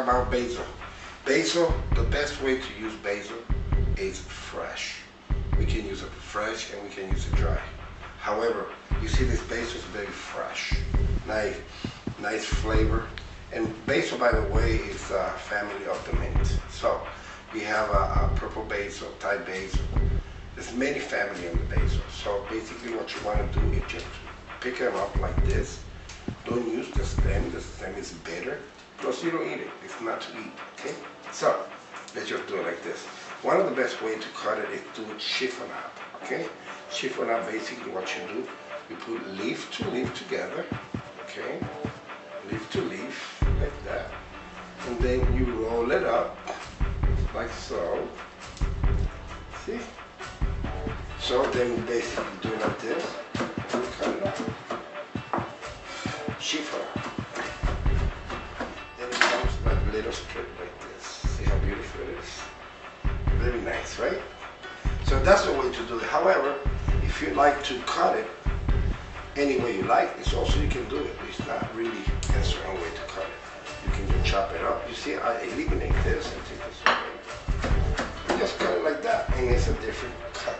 about basil. Basil, the best way to use basil is fresh. We can use it fresh and we can use it dry. However, you see this basil is very fresh, nice flavor. And basil, by the way, is a family of the mint. So we have a purple basil, Thai basil. There's many family in the basil. So basically what you want to do is just pick them up like this. Don't use the stem. The stem is bitter. Plus you don't eat it. It's not to eat. Okay? So let's just do it like this. One of the best ways to cut it is to chiffonade. Okay? Chiffonade, basically what you do, you put leaf to leaf together. Okay? Leaf to leaf, like that. And then you roll it up, like so. See? So then we basically do it like this. We cut it up. Chiffonade. Then it comes like a little strip like this. See how beautiful it is? Very nice, right? So that's the way to do it. However, if you like to cut it any way you like, it's also you can do it. It's not really a certain way to cut it. You can just chop it up. You see, I eliminate this and take this away. And just cut it like that, and it's a different cut.